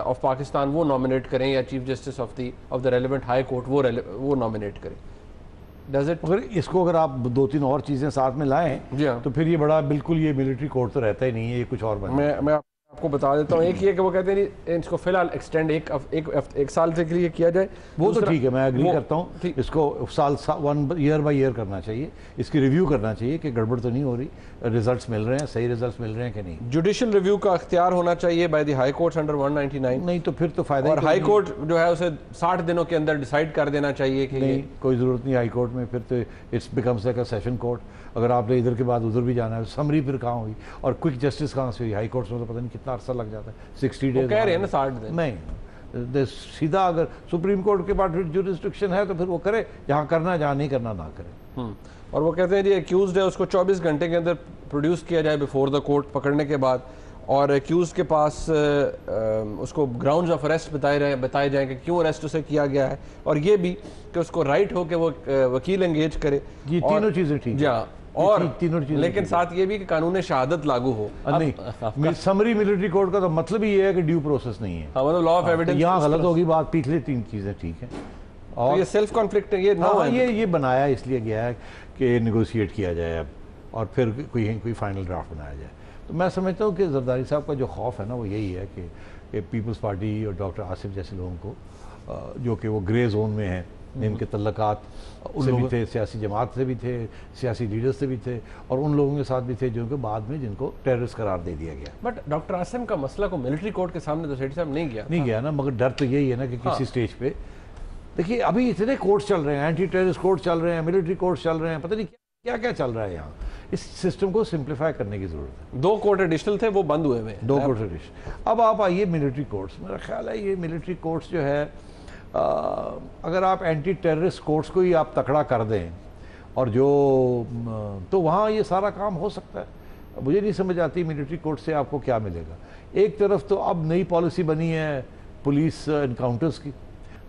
ऑफ पाकिस्तान वो नॉमिनेट करें, या chief justice of the relevant high court वो नॉमिनेट करें। Does it? अगर आप 2-3 और चीज़ें साथ में लाएं तो फिर ये बड़ा बिल्कुल ये मिलिट्री कोर्ट तो रहता ही नहीं है, ये कुछ और बना। मैं आपको बता देता हूँ। एक ये कि वो कहते हैं इसको फिलहाल एक्सटेंड एक साल के लिए किया जाए, वो तो ठीक है, मैं एग्री करता हूँ। इसको साल 1 ईयर बाय ईयर करना चाहिए, इसकी रिव्यू करना चाहिए कि गड़बड़ तो नहीं हो रही, रिजल्ट्स मिल रहे हैं, सही रिजल्ट्स मिल रहे हैं कि नहीं। जुडिशियल रिव्यू का अख्तियार होना चाहिए by the high courts under 199। नहीं तो फिर तो फायदा, और हाई कोर्ट जो है उसे 60 दिनों के अंदर डिसाइड कर देना चाहिए कि नहीं, कोई ज़रूरत नहीं हाई कोर्ट में, फिर तो it's becomes like a session court. अगर आपने इधर के बाद उधर भी जाना है, समरी फिर कहाँ हुई, और क्विक जस्टिस कहाँ से हुई? हाई कोर्ट्स में तो पता नहीं कितना अरसा लग जाता है, 60 डेज कह रहे हैं ना 60 दिन। नहीं, सीधा अगर सुप्रीम कोर्ट के बाद जुरिस्डिक्शन है तो फिर वो करे, जहाँ करना, जहाँ नहीं करना ना करे। और वो कहते हैं जी एक्यूज्ड है, उसको 24 घंटे के अंदर प्रोड्यूस किया जाए बिफोर द कोर्ट पकड़ने के बाद, और एक्यूज के पास उसको ग्राउंड्स ऑफ अरेस्ट बताए जाएँ कि क्यों अरेस्ट उसे किया गया है, और ये भी कि उसको राइट हो कि वो वकील एंगेज करे। ये तीनों चीज़ें ठीक है, और तीनों चीजें, लेकिन साथ ये भी कि कानून शहादत लागू हो। नहीं, समरी मिलिट्री कोर्ट का तो मतलब ही है कि ड्यू प्रोसेस नहीं है, मतलब लॉ ऑफ एविडेंस। यहाँ गलत होगी बात, पिछले 3 चीज़ें ठीक है। और तो ये सेल्फ कॉन्फ्लिक्ट ये बनाया इसलिए गया है कि नेगोशिएट किया जाए अब, और फिर कोई फाइनल ड्राफ्ट बनाया जाए। तो मैं समझता हूँ कि जरदारी साहब का जो खौफ है ना वो यही है कि पीपल्स पार्टी और डॉक्टर आसिफ जैसे लोगों को, जो कि वो ग्रे जोन में हैं, जिनके तल्लकात उन लोगों थे, सियासी जमात से भी थे, सियासी लीडर्स से भी थे, और उन लोगों के साथ भी थे जो कि बाद में जिनको टेररिस्ट करार दे दिया गया। बट डॉक्टर आसिम का मसला को मिलिट्री कोर्ट के सामने तो सेठी साहब नहीं गया ना, मगर डर तो यही है ना कि किसी स्टेज पे, देखिए अभी इतने कोर्ट चल रहे हैं, एंटी टेररिस्ट कोर्ट चल रहे हैं, मिलिट्री कोर्ट चल रहे हैं, पता नहीं क्या क्या चल रहा है यहाँ। इस सिस्टम को सिंप्लीफाई करने की जरूरत है। 2 कोर्ट एडिशनल थे, वो बंद हुए हैं, 2 कोर्ट एडिशनल। अब आप आइए मिलिट्री कोर्ट्स, मेरा ख्याल है ये मिलिट्री कोर्ट्स जो है, अगर आप एंटी टेररिस्ट कोर्ट्स को ही आप तकड़ा कर दें, और जो तो वहाँ ये सारा काम हो सकता है। मुझे नहीं समझ आती मिलिट्री कोर्ट से आपको क्या मिलेगा। एक तरफ तो अब नई पॉलिसी बनी है पुलिस इनकाउंटर्स की,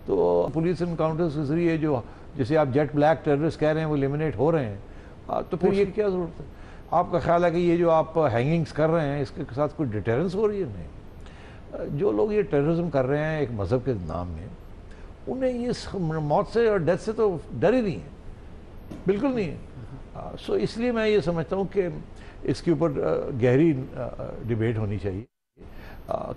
तो पुलिस इनकाउंटर्स के जरिए जो जैसे आप जेट ब्लैक टेररिस्ट कह रहे हैं वो एलिमिनेट हो रहे हैं, तो फिर ये क्या ज़रूरत है? आपका ख्याल है कि ये जो आप हैंगिंग्स कर रहे हैं इसके साथ कोई डिटेरेंस हो रही है? नहीं। जो लोग ये टेररिज्म कर रहे हैं एक मज़हब के नाम में, उन्हें ये मौत से और डेथ से तो डर ही नहीं है, बिल्कुल नहीं है। सो इसलिए मैं ये समझता हूँ कि इसके ऊपर गहरी डिबेट होनी चाहिए।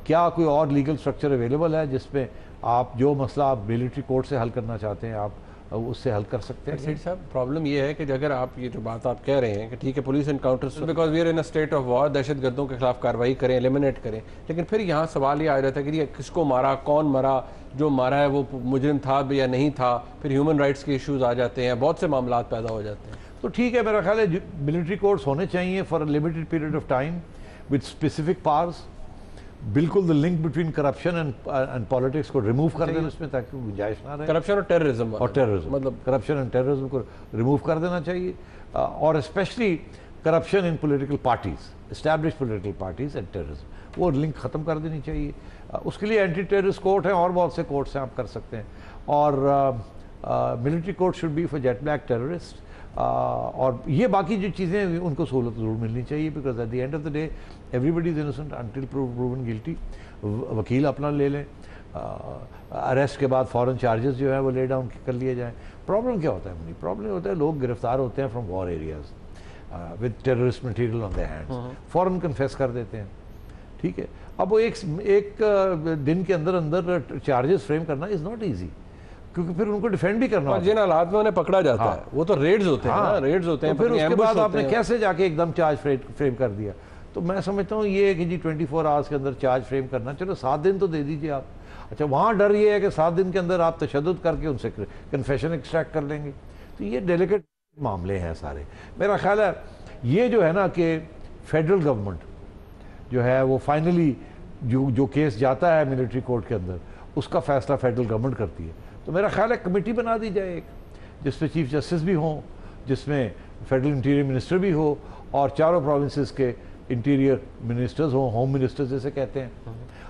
क्या कोई और लीगल स्ट्रक्चर अवेलेबल है जिसमें आप जो मसला आप मिलिट्री कोर्ट से हल करना चाहते हैं आप उससे हल कर सकते हैं? सेठ साहब, प्रॉब्लम ये है कि अगर आप ये जो बात आप कह रहे हैं कि ठीक है police encounters because we are in a state of war, दहशतगर्दों के खिलाफ कार्रवाई करें, एलिमिनेट करें, लेकिन फिर यहाँ सवाल ये आ जाता है कि किसको मारा, कौन मारा, जो मारा है वो मुजरिम था या नहीं था, फिर ह्यूमन राइट्स के इश्यूज आ जाते हैं, बहुत से मामला पैदा हो जाते हैं। तो ठीक है, मेरा ख्याल है मिलिट्री कोर्ट्स होने चाहिए for a limited period of time with specific powers. बिल्कुल the link between corruption and politics को रिमूव कर देना उसमें, ताकि गुंजाइश ना रहे। करप्शन और टेररिज्म मतलब करप्शन एंड टेररिज्म को रिमूव कर देना चाहिए, और specially corruption in political parties, establish political parties and terrorism, वो लिंक ख़त्म कर देनी चाहिए। उसके लिए एंटी टेररिस्ट कोर्ट है और बहुत से कोर्ट्स हैं आप कर सकते हैं, और military court should be for jet black terrorist, और ये बाकी जो चीज़ें उनको सहूलत ज़रूर मिलनी चाहिए, because at the end of the day everybody is innocent until proven guilty. वकील अपना ले लें, अरेस्ट के बाद फ़ौरन चार्जेस जो है वो ले डाउन कर लिए जाएँ। प्रॉब्लम क्या होता है? प्रॉब्लम होता है लोग गिरफ्तार होते हैं from war areas with terrorist material on their hands, फ़ौरन कन्फेस कर देते हैं, ठीक है। अब वो एक दिन के अंदर अंदर चार्जेस फ्रेम करना इज़ नॉट ईजी, क्योंकि फिर उनको डिफेंड भी करना और जिन हालात में उन्हें पकड़ा जाता है वो तो रेड्स होते हैं ना, रेड्स होते हैं, तो फिर उसके बाद आपने कैसे जाके एकदम चार्ज फ्रेम कर दिया? तो मैं समझता हूँ ये है कि जी 24 आवर्स के अंदर चार्ज फ्रेम करना, चलो 7 दिन तो दे दीजिए आप। अच्छा, वहाँ डर ये है कि 7 दिन के अंदर आप तशद्दुद करके उनसे कन्फेशन एक्सट्रैक्ट कर लेंगे, तो ये डेलिकेट मामले हैं सारे। मेरा ख्याल है ये जो है ना कि फेडरल गवर्नमेंट जो है वो फाइनली जो केस जाता है मिलिट्री कोर्ट के अंदर, उसका फैसला फेडरल गवर्नमेंट करती है। तो मेरा ख्याल है कमेटी बना दी जाए एक, जिसमें चीफ जस्टिस भी हों, जिसमें फेडरल इंटीरियर मिनिस्टर भी हो, और चारों प्रोविंसेस के इंटीरियर मिनिस्टर्स हों, होम मिनिस्टर्स जैसे कहते हैं,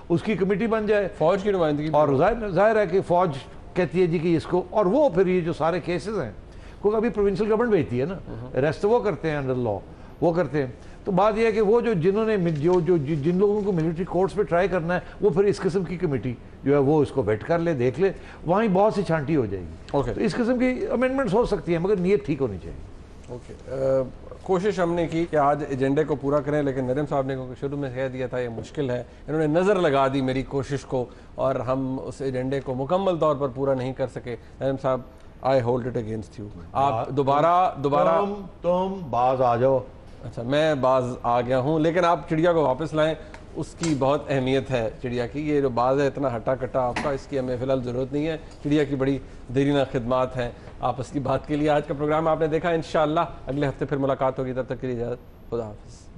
उसकी कमेटी बन जाए। फौज की नुमाइंदगी, और जाहिर है कि फौज कहती है जी कि इसको, और वो फिर ये जो सारे केसेस हैं क्योंकि अभी प्रोविंशियल गवर्नमेंट भेजती है ना, अरेस्ट वो करते हैं अंडर लॉ, वो करते हैं। तो बात यह है कि वो जो जिन लोगों को मिलिट्री कोर्ट्स पे ट्राई करना है, वो फिर इस किस्म की कमेटी जो है वो इसको वेट कर ले, देख ले, वहीं बहुत सी छांटी हो जाएगी। तो इस किस्म की अमेंडमेंट्स हो सकती है, मगर नीयत ठीक होनी चाहिए। कोशिश हमने की कि आज एजेंडे को पूरा करें, लेकिन नरीम साहब ने क्योंकि शुरू में कह दिया था ये मुश्किल है, इन्होंने नज़र लगा दी मेरी कोशिश को और हम उस एजेंडे को मुकम्मल तौर पर पूरा नहीं कर सके। नरीम साहब, I hold it against you. आप दोबारा तुम बाज आ जाओ। अच्छा, मैं बाज आ गया हूँ, लेकिन आप चिड़िया को वापस लाएं, उसकी बहुत अहमियत है चिड़िया की। ये जो बाज है इतना हट्टा कट्टा आपका, इसकी हमें फ़िलहाल ज़रूरत नहीं है। चिड़िया की बड़ी देरीना खिदमात हैं आपस की बात के लिए। आज का प्रोग्राम आपने देखा, इंशाअल्लाह अगले हफ्ते फिर मुलाकात होगी, तब तक के लिए इजाज़त, खुदा हाफ़िज़।